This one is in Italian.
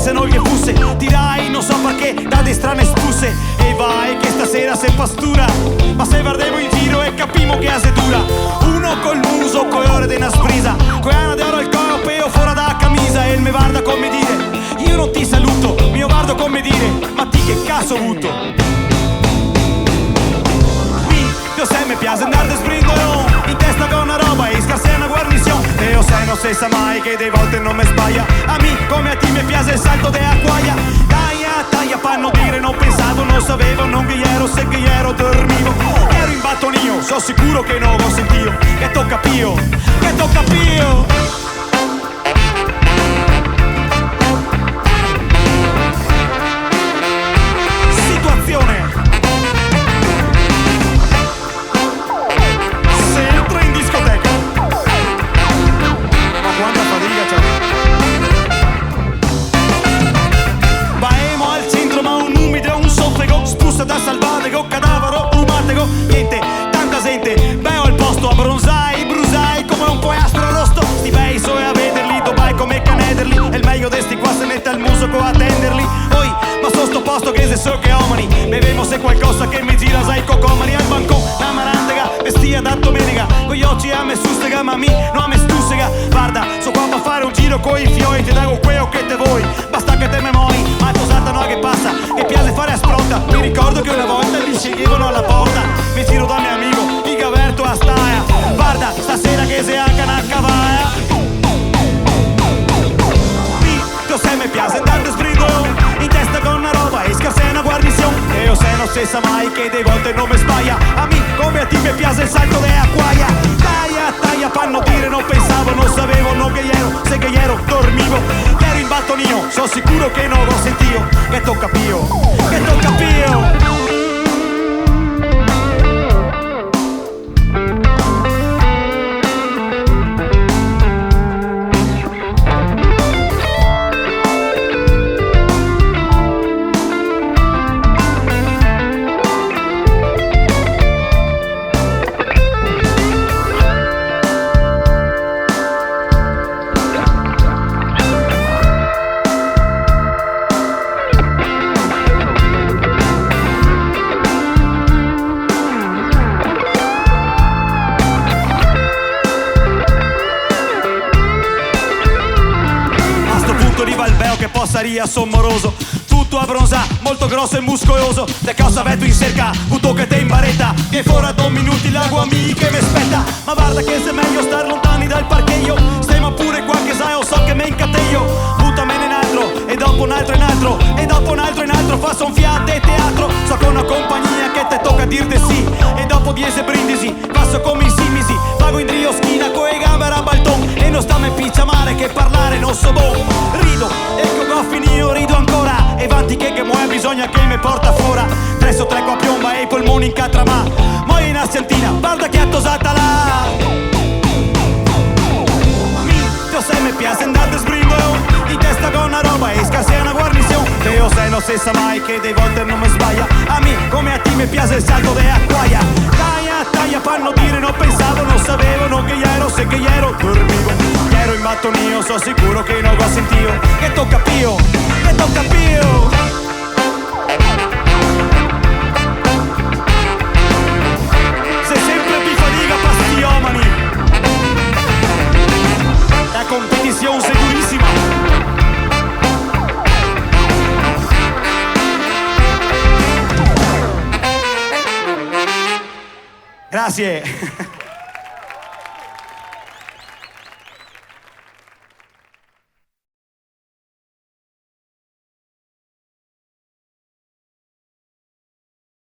se non gli fosse. Dirai non so perché da de strane spusse. E vai che stasera se pastura. Ma se guardiamo in giro e capimo che ase dura. Uno col muso coi ore de una sprisa, coi ana de oro al corpo e fuori da camisa. E il me guarda come dire, io non ti saluto, mio guardo come dire, ma ti che cazzo ho avuto? Io se mi piace andare da sbrindolo, in testa con una roba e scarse una guarnizione. E io se non si sa mai che dei volte non mi sbaglia. A me come a ti mi piace il salto de acquaia. Taglia pa' non dire, non pensavo, non sapevo, non che ero, se che ero, dormivo. Ero in battonio, so sicuro che non ho sentito. Che tocca pio, che tocca pio. Da salvare con cadavero umatico, niente, tanta gente, beh ho il posto a bronzai, brusai come un poiastro rosto. Sti bei so e a vederli, dobai come canederli. E il meglio de sti qua se mette al muso co a tenderli. Oi, ma so sto posto che se so che omani. Bevemo se qualcosa che mi gira, sai cocomani al bancone, la marandega, vestia da domenica. Con gli occhi a me sussega, ma mi no a me stussega. Guarda, so qua a fare un giro coi fiori, ti dago quello che te vuoi. Basta che te memori, ma è posata no che passa, che piace fare a spronta. Mi ricordo che una volta li sceglievano alla porta. Mi giro da mio amico, mi caverto a staia. Guarda, stasera che se anche una cavaia. Io se mi piace andare da sbrindolo, in testa con una roba e scarse una guarnizione. E io se non si sa mai che dei volte non mi sbaglia. A me come a ti mi piace il salto de acquaia. Taglia, pa' non dire, non pensavo, non sapevo, non che ero, se che ero, dormivo. Ero in battonio, so sicuro che non ho sentito. Che tocca pio, che tocca pio. Che possaria sommoroso, tutto abbronza, molto grosso e muscoloso. Te cosa vetto in cerca, butto che te in baretta, che fuori a 2 minuti l'ago a me che mi aspetta. Ma guarda che se è meglio star lontani dal parcheggio, stiamo pure qua che sai, o so che me incateio. Buttamene in altro, e dopo un altro in altro, e dopo un altro in altro, fa son fiate teatro. So con una compagnia che te tocca dirte sì, e dopo 10 brindisi, passo come in simisi. Vago in trio schina, coi gambe a balton, e non sta me piccia male che parlare non so bon. Rido, ecco che ho finito, rido ancora. E vanti che muove bisogna che mi porta fuori. 3 su 3 qua piomba e i polmoni in catrama. Mo' in asciantina, guarda che ha tosata là. Io se mi piace andare da sbrindolo, in testa con una roba e scarse una guarnizione. E io se non si sa mai che dei volte non mi sbaglia. A me come a ti mi piace il salto de acquaia. Taglia, pa' non dire, non pensavo, non sapevo, non che ero, se che ero, dormivo. Ero in battonio, so sicuro che non ho sentito. Che tocca pio, che tocca pio. Se sempre pifadiga pa' sti omani. La competizione sicurissima. Grazie.